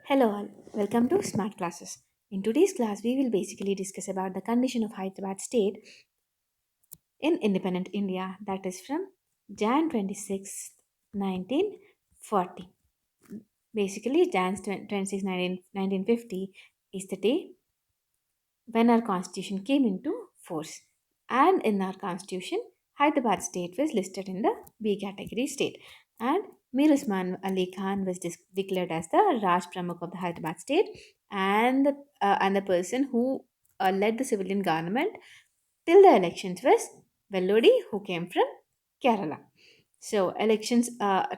Hello all, welcome to Smart Classes. In today's class, we will basically discuss about the condition of Hyderabad state in independent India, that is from Jan 26, 1940. Basically, Jan 26, 1950 is the day when our constitution came into force. And in our constitution, Hyderabad state was listed in the B category state. And Mir Usman Ali Khan was declared as the Raj Pramukh of the Hyderabad state and the person who led the civilian government till the elections was Vellodi, who came from Kerala. So elections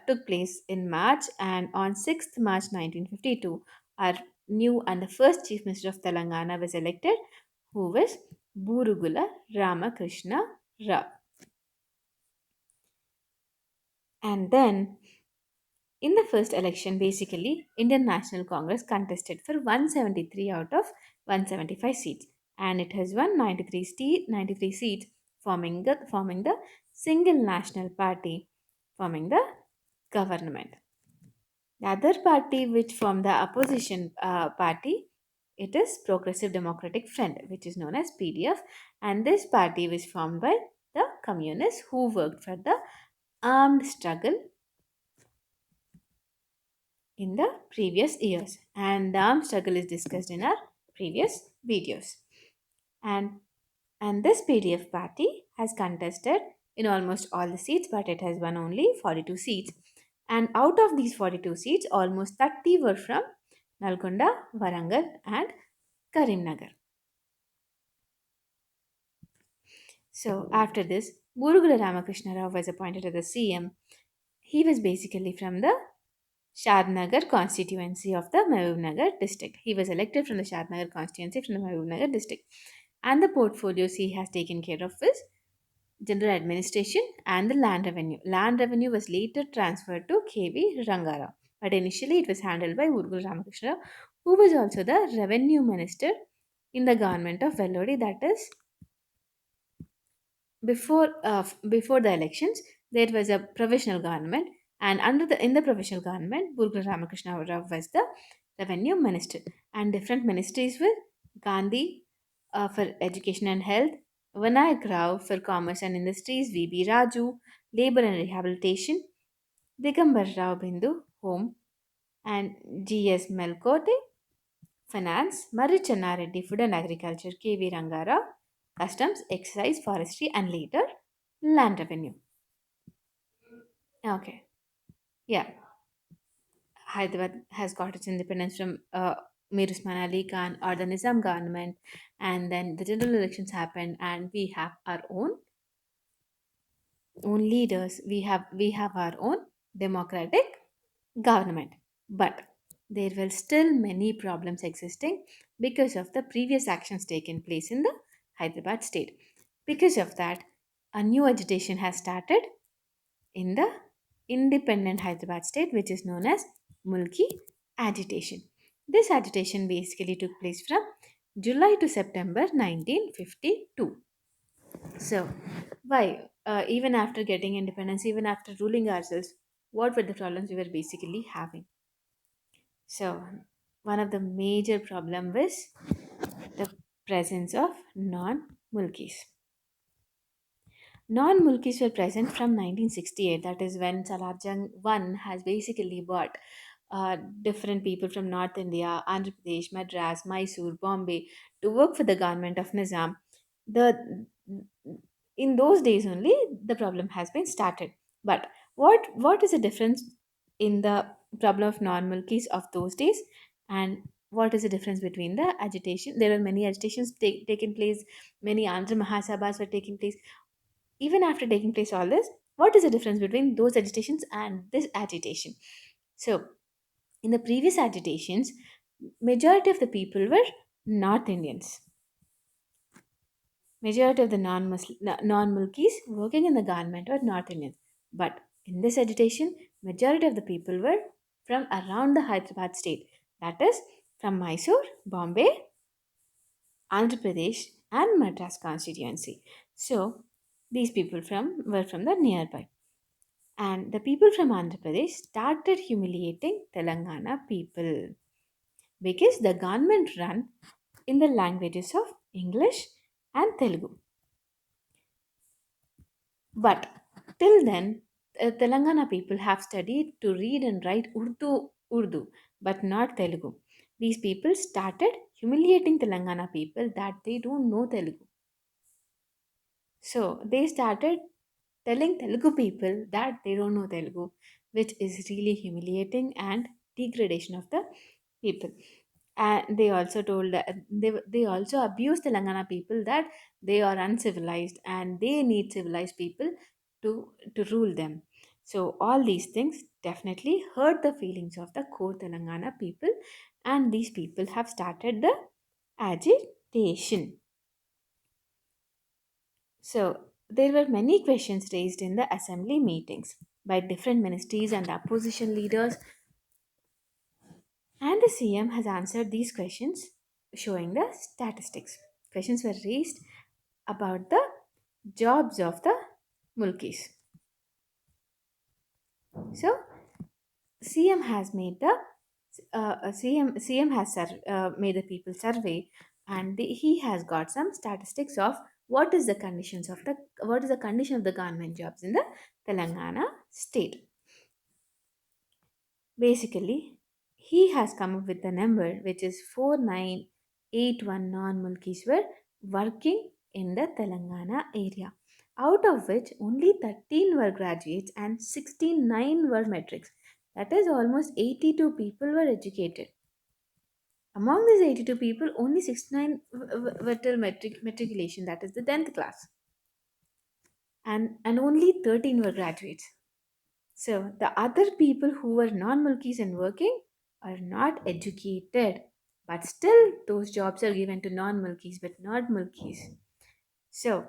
took place in March, and on 6th March 1952, our new and the first Chief Minister of Telangana was elected, who was Burugula Ramakrishna Rao. And then in the first election, basically, Indian National Congress contested for 173 out of 175 seats, and it has won 93 seats, forming the single national party, forming the government. The other party, which formed the opposition party, it is Progressive Democratic Front, which is known as PDF, and this party was formed by the communists who worked for the armed struggle in the previous years, and the armed struggle is discussed in our previous videos. And and this PDF party has contested in almost all the seats, but it has won only 42 seats. And out of these 42 seats, almost 30 were from Nalgonda, Warangal, and Karimnagar. So after this, Burugula Ramakrishna Rao was appointed as the CM. He was basically from the Shadnagar constituency of the Mahbubnagar district. He was elected from the Shadnagar constituency from the Mahbubnagar district. And the portfolios he has taken care of is general administration and the land revenue. Land revenue was later transferred to KV Rangara, but initially it was handled by Urgul Ramakrishna, who was also the revenue minister in the government of Vellodi. That is, before the elections, there was a provisional government, and in the provisional government, Burgul Ramakrishna Rao was the revenue minister, and different ministries were Gandhi for education and health, Vinayak Rao for commerce and industries, VB Raju labor and rehabilitation, Digambar Rao Bindu home, and GS Melkote finance, Marri Reddy food and agriculture, KV Rangara customs, excise, forestry, and later land revenue. Okay, yeah. Hyderabad has got its independence from Mir Usman Ali Khan or the Nizam government, and then the general elections happened, and we have our own leaders. We have our own democratic government, but there were still many problems existing because of the previous actions taken place in the Hyderabad state. Because of that, a new agitation has started in the independent Hyderabad state, which is known as Mulki Agitation. This agitation basically took place from July to September 1952. So, why? Even after getting independence, even after ruling ourselves, what were the problems we were basically having? So, one of the major problem was the presence of non-Mulkis. Non-Mulkis were present from 1968. That is when Salar Jung I has basically brought different people from North India, Andhra Pradesh, Madras, Mysore, Bombay to work for the government of Nizam. The in those days only the problem has been started. But what is the difference in the problem of non-Mulkis of those days, and what is the difference between the agitation? There were many agitations taking place, many Andhra Mahasabhas were taking place. Even after taking place all this, what is the difference between those agitations and this agitation? So in the previous agitations, majority of the people were North Indians. Majority of the non-Mulkis working in the government were North Indians. But in this agitation, majority of the people were from around the Hyderabad state. That is from Mysore, Bombay, Andhra Pradesh, and Madras constituency. So these people were from the nearby. And the people from Andhra Pradesh started humiliating Telangana people. because the government run in the languages of English and Telugu. But till then, Telangana people have studied to read and write Urdu, but not Telugu. These people started humiliating Telangana people that they don't know Telugu. So they started telling Telugu people that they don't know Telugu, which is really humiliating and degradation of the people. And they also told they also abused Telangana people that they are uncivilized and they need civilized people to rule them. So all these things definitely hurt the feelings of the core Telangana people, and these people have started the agitation. So, there were many questions raised in the assembly meetings by different ministries and opposition leaders, and the CM has answered these questions showing the statistics. Questions were raised about the jobs of the Mulkis. So, CM has made the CM has made the people survey, and he has got some statistics of what is the condition of the government jobs in the Telangana state. Basically, he has come up with a number which is 4981 non-mulkis were working in the Telangana area, out of which only 13 were graduates and 69 were metrics. That is almost 82 people were educated. Among these 82 people, only 69 were till matriculation, that is the 10th class, and only 13 were graduates. So the other people who were non-mulkis and working are not educated, but still those jobs are given to non-mulkis but not mulkis. So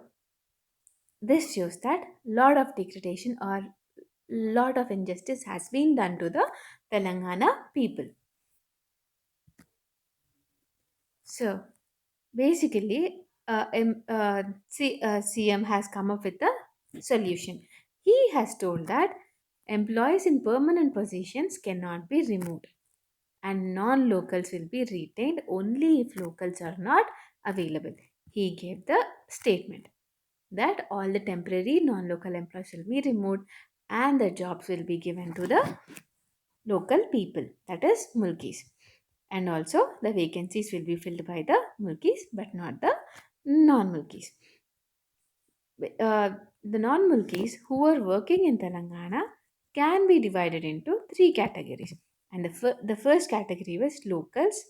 this shows that lot of degradation or lot of injustice has been done to the Telangana people. So basically, CM has come up with a solution. He has told that employees in permanent positions cannot be removed and non locals will be retained only if locals are not available. He gave the statement that all the temporary non local employees will be removed and the jobs will be given to the local people, that is, Mulkis. And also, the vacancies will be filled by the Mulkis but not the non Mulkis. The non Mulkis who are working in Telangana can be divided into three categories. And the first category was locals,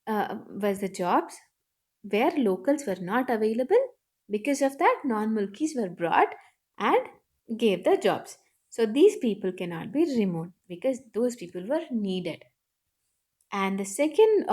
was the jobs where locals were not available. Because of that, non Mulkis were brought and gave the jobs. So these people cannot be removed because those people were needed. And the second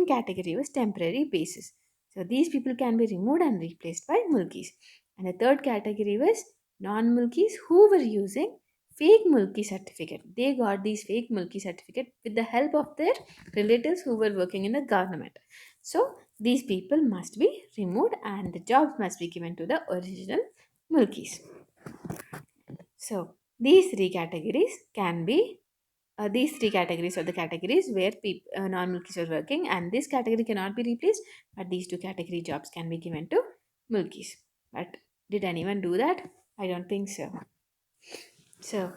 category was temporary basis. So these people can be removed and replaced by mulkis. And the third category was non-mulkis who were using fake mulki certificate. They got these fake mulki certificate with the help of their relatives who were working in the government. So these people must be removed and the jobs must be given to the original mulkis. So these three categories are the categories where non-mulkis are working, and this category cannot be replaced, but these two category jobs can be given to mulkis. But did anyone do that? I don't think so. So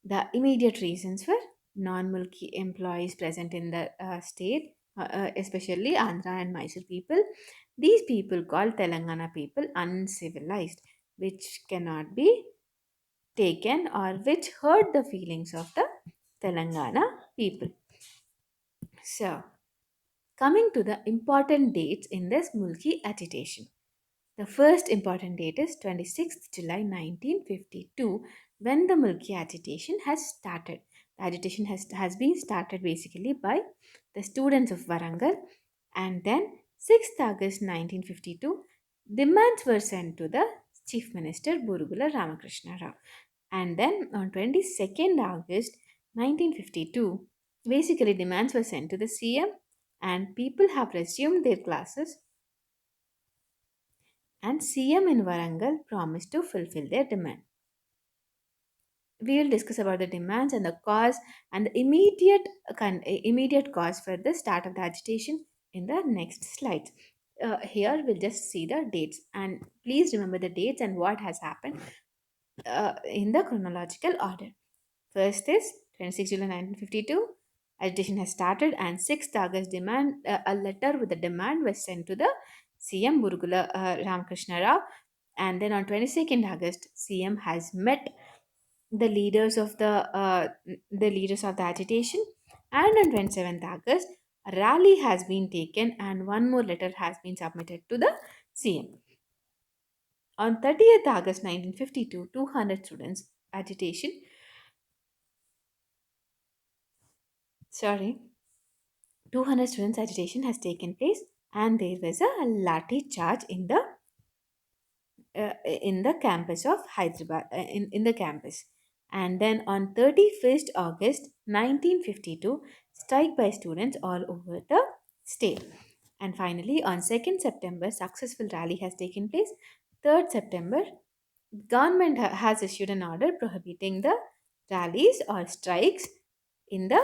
the immediate reasons for non-mulki employees present in the state, especially Andhra and Mysore people, these people call Telangana people uncivilized, which cannot be taken or which hurt the feelings of the Telangana people. So, coming to the important dates in this Mulki agitation. The first important date is 26th July 1952 when the Mulki agitation has started. The agitation has been started basically by the students of Warangal, and then 6th August 1952 demands were sent to the Chief Minister Burugula Ramakrishna Rao, and then on 22nd August 1952 basically demands were sent to the CM and people have resumed their classes, and CM in Warangal promised to fulfill their demand. we will discuss about the demands and the cause and the immediate cause for the start of the agitation in the next slides. Here we'll just see the dates, and please remember the dates and what has happened in the chronological order. First is 26 July 1952. Agitation has started, and 6th August a letter with a demand was sent to the CM Burgula Ramakrishna Rao, and then on 22nd August, CM has met the leaders of the leaders of the agitation, and on 27th August, a rally has been taken, and one more letter has been submitted to the CM. On 30th August 1952, 200 students agitation. Sorry, 200 students agitation has taken place, and there was a lathi charge in the campus of Hyderabad, in the campus. And then on 31st August 1952, strike by students all over the state. And finally, on 2nd September, successful rally has taken place. 3rd September, government has issued an order prohibiting the rallies or strikes in the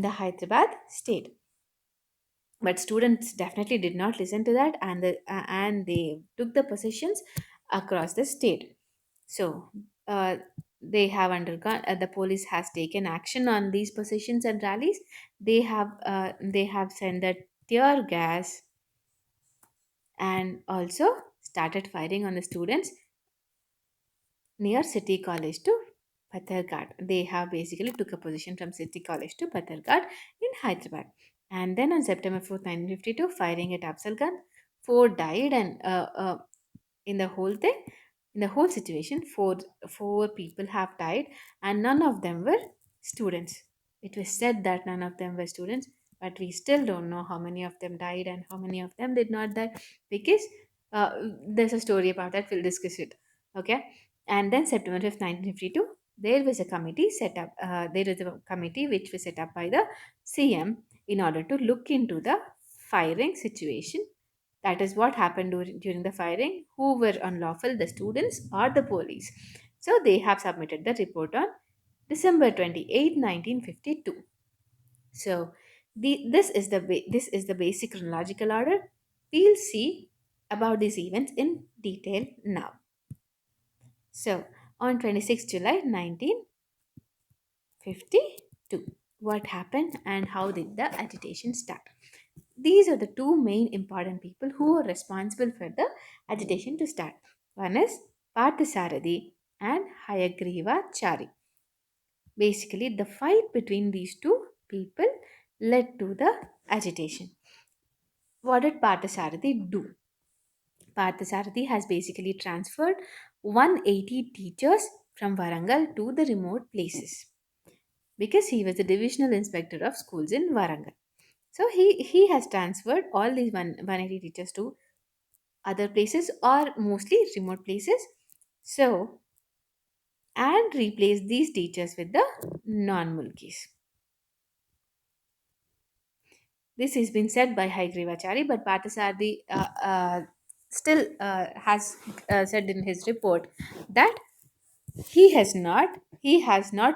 Hyderabad state. But students definitely did not listen to that, and they took the positions across the state. So uh, they have undergone the police has taken action on these positions and rallies. They have sent the tear gas and also started firing on the students near City College to Patharghat. They have basically took a position from City College to Patharghat in Hyderabad. And then on September 4th, 1952, firing at Afzalgan, four died, and in the whole thing, in the whole situation, four people have died, and none of them were students. It was said that none of them were students, but we still don't know how many of them died and how many of them did not die, because there's a story about that. We'll discuss it. Okay. And then September 5th, 1952, there was a committee set up. There is a committee which was set up by the CM in order to look into the firing situation. That is what happened during the firing, who were unlawful, the students or the police. So they have submitted the report on December 28, 1952. So this is the basic chronological order. We'll see about these events in detail now. So on 26 July 1952, what happened and how did the agitation start? These are the two main important people who are responsible for the agitation to start. One is Parthasarathi and Hayagriva Chari. Basically, the fight between these two people led to the agitation. What did Parthasarathi do? Parthasarathi has basically transferred 180 teachers from Varangal to the remote places because he was the divisional inspector of schools in Varangal. So he has transferred all these 180 teachers to other places or mostly remote places. So, and replace these teachers with the non-mulkis. This has been said by Haigrivachari, but Parthasarthi still has said in his report that he has not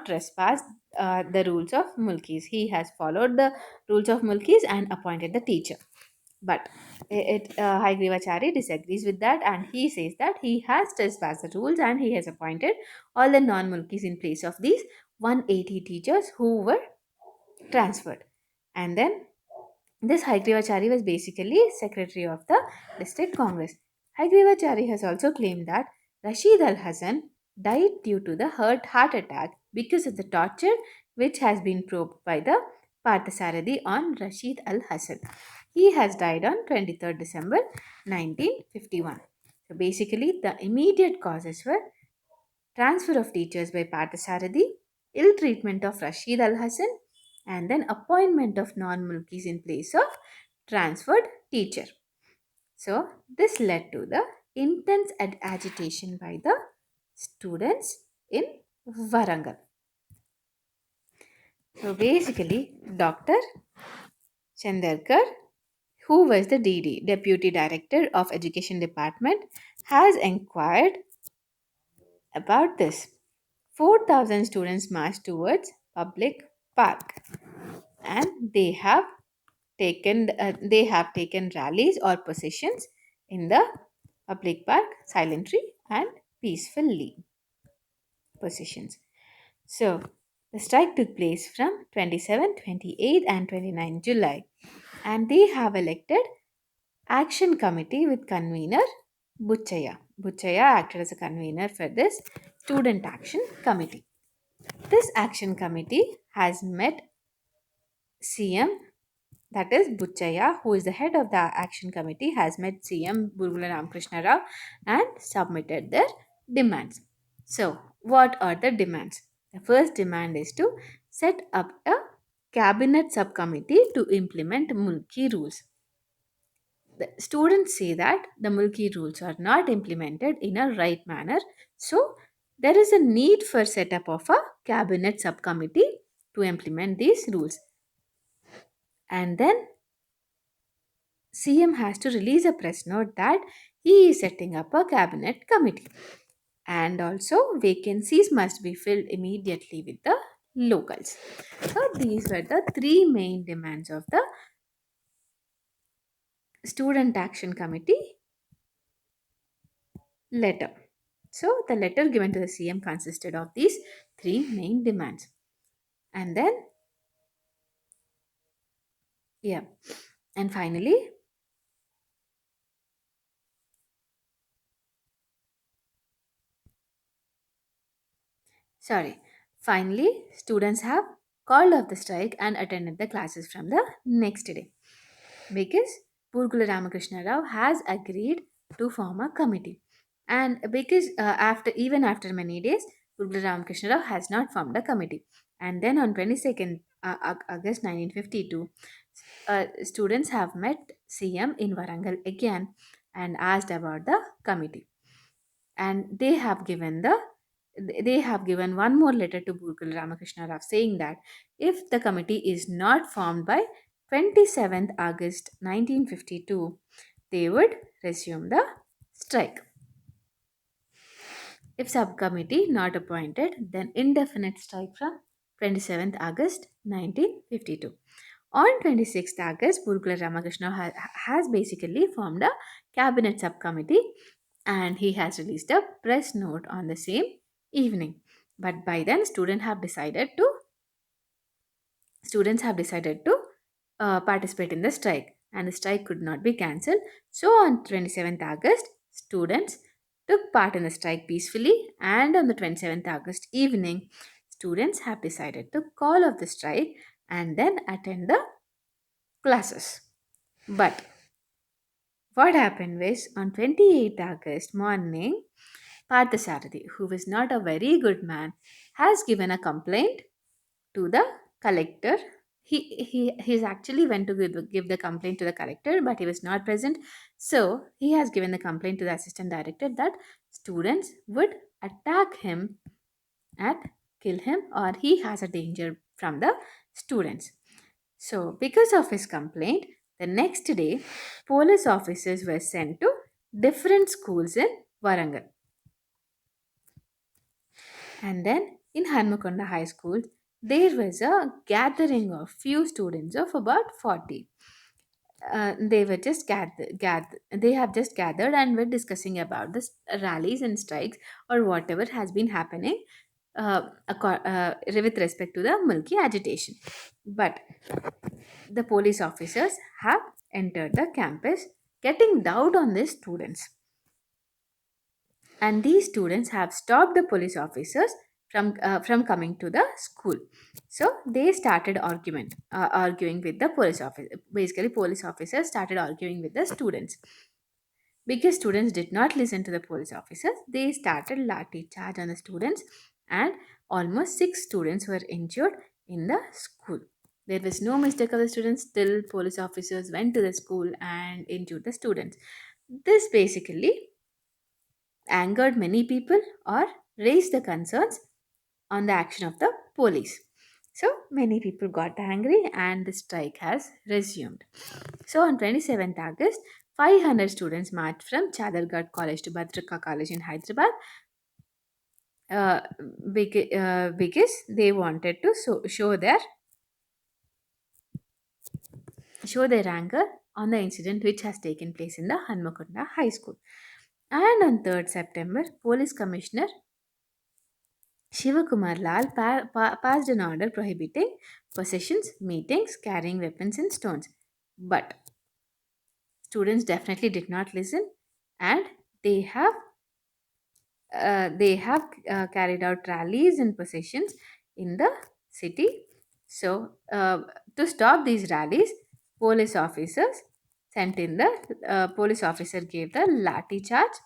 trespassed the rules of mulkis. He has followed the rules of mulkis and appointed the teacher. But Haigrivachari disagrees with that, and he says that he has trespassed the rules and he has appointed all the non-mulkis in place of these 180 teachers who were transferred. And then this Haigrivachari was basically secretary of the district congress. Haigrivachari has also claimed that Rashid Al Hassan died due to the heart attack because of the torture which has been probed by the Parthasarathi on Rashid Al Hassan. He has died on 23rd December 1951. So basically, the immediate causes were transfer of teachers by Parthasarathi, ill treatment of Rashid Al Hassan, and then appointment of non-mulkis in place of transferred teacher. So this led to the intense agitation by the students in Varangal. So basically, Dr. Chandarkar, who was the DD, Deputy Director of Education Department, has inquired about this. 4,000 students marched towards public park, and they have taken rallies or positions in the public park silently and peacefully positions. So the strike took place from 27, 28, and 29 July, and they have elected action committee with convener Buchaya. Buchaya acted as a convener for this student action committee. This action committee has met CM, that is Buchaya, who is the head of the action committee, has met CM Burgula Ramakrishna Rao and submitted their demands. So, what are the demands? The first demand is to set up a cabinet subcommittee to implement Mulki rules. The students say that the Mulki rules are not implemented in a right manner, so there is a need for setup of a cabinet subcommittee to implement these rules. And then CM has to release a press note that he is setting up a cabinet committee. And also, vacancies must be filled immediately with the locals. So, these were the three main demands of the Student Action Committee letter. So, the letter given to the CM consisted of these three main demands. And then, yeah, and finally, sorry, finally, students have called off the strike and attended the classes from the next day, because Purgula Ramakrishna Rao has agreed to form a committee. And because after many days, Purgula Ramakrishna Rao has not formed a committee. And then on 22nd August 1952, students have met CM in Varangal again and asked about the committee. And they have given one more letter to Purgula Ramakrishna Rao saying that if the committee is not formed by 27th August 1952, they would resume the strike. If subcommittee not appointed, then indefinite strike from 27th August 1952. On 26th August, Purgula Ramakrishna has basically formed a cabinet subcommittee, and he has released a press note on the same evening. But by then, students have decided to participate in the strike, and the strike could not be cancelled. So on 27th August, students took part in the strike peacefully, and on the 27th August evening, students have decided to call off the strike and then attend the classes. But what happened was on 28th August morning, Parthasarathi, who was not a very good man, has given a complaint to the collector. He's actually went to give the complaint to the collector, but he was not present. So he has given the complaint to the assistant director that students would attack him and kill him, or he has a danger from the students. So because of his complaint, the next day police officers were sent to different schools in Warangal. And then in Hanmakonda High School, there was a gathering of few students of about 40. They were just they have just gathered and were discussing about the rallies and strikes or whatever has been happening with respect to the Mulki agitation. But the police officers have entered the campus, getting doubt on the students, and these students have stopped the police officers from coming to the school. So they started arguing with the police officer. Basically, police officers started arguing with the students. Because students did not listen to the police officers, they started lathi charge on the students, and almost 6 students were injured in the school. There was no mistake of the students. Still, police officers went to the school and injured the students. This basically angered many people or raised the concerns on the action of the police. So many people got angry and the strike has resumed. So on 27th August, 500 students marched from Chadargarh College to Bhadraka College in Hyderabad, uh, because they wanted to show their anger on the incident which has taken place in the Hanmakunda High School. And on 3rd September, Police Commissioner Shivakumar Lal passed an order prohibiting possessions, meetings, carrying weapons and stones. But students definitely did not listen, and they have carried out rallies and processions in the city. So, to stop these rallies, police officers police officer gave the lathi charge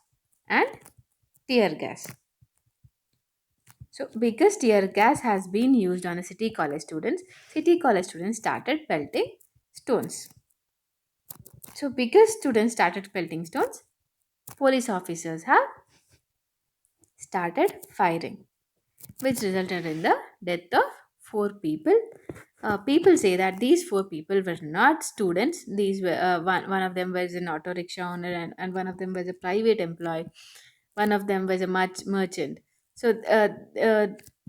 and tear gas. So, because tear gas has been used on the city college students started pelting stones. So, because students started pelting stones, police officers have started firing, which resulted in the death of four people. People say that these four people were not students. These were one of them was an auto rickshaw owner, and one of them was a private employee. One of them was a merchant. So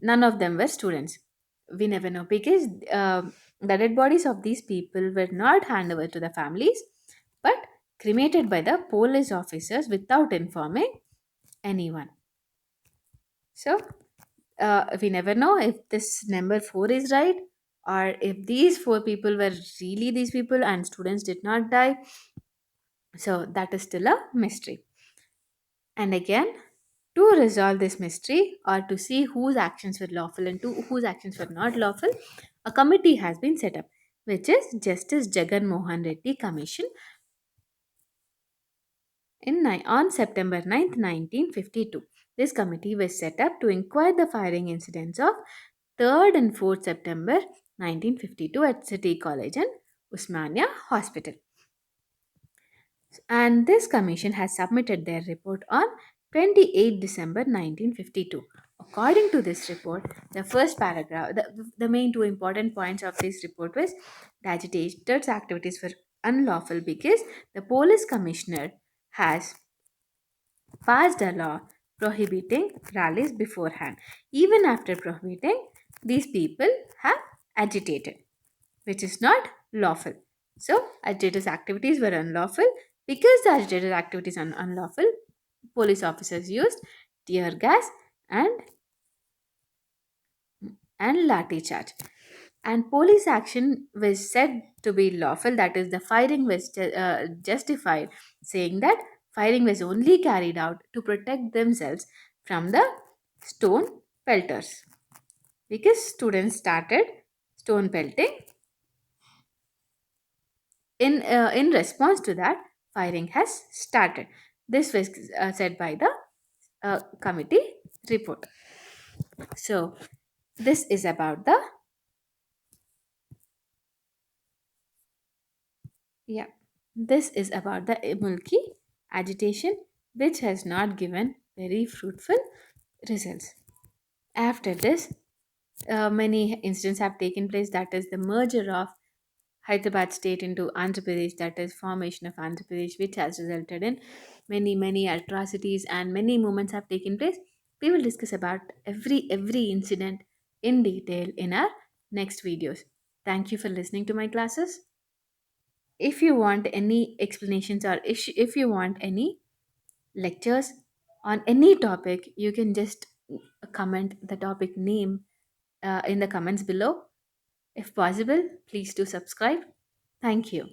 none of them were students. We never know because the dead bodies of these people were not handed over to the families, but cremated by the police officers without informing anyone. So we never know if this number 4 is right, or if these four people were really these people and students did not die. So that is still a mystery. And again, to resolve this mystery or to see whose actions were lawful and whose actions were not lawful, a committee has been set up, which is Justice Jagan Mohan Reddy Commission on September 9th, 1952. This committee was set up to inquire the firing incidents of 3rd and 4th September 1952 at City College and Usmania Hospital. And this commission has submitted their report on 28 December 1952. According to this report, the first paragraph, the main two important points of this report was the agitators' activities were unlawful because the police commissioner has passed a law prohibiting rallies beforehand. Even after prohibiting, these people have agitated, which is not lawful. So, agitators' activities were unlawful. Because the agitators' activities are unlawful, police officers used tear gas and lathi charge. And police action was said to be lawful, that is, the firing was justified, saying that firing was only carried out to protect themselves from the stone pelters. Because students started stone pelting, in response to that, firing has started. This was said by the committee report. So, this is about the yeah. This is about the Mulki agitation, which has not given very fruitful results. After this, many incidents have taken place. That is the merger of Hyderabad state into Andhra Pradesh, that is formation of Andhra Pradesh, which has resulted in many atrocities and many movements have taken place. We will discuss about every incident in detail in our next videos. Thank you for listening to my classes. If you want any explanations or if you want any lectures on any topic, you can just comment the topic name in the comments below. If possible, please do subscribe. Thank you.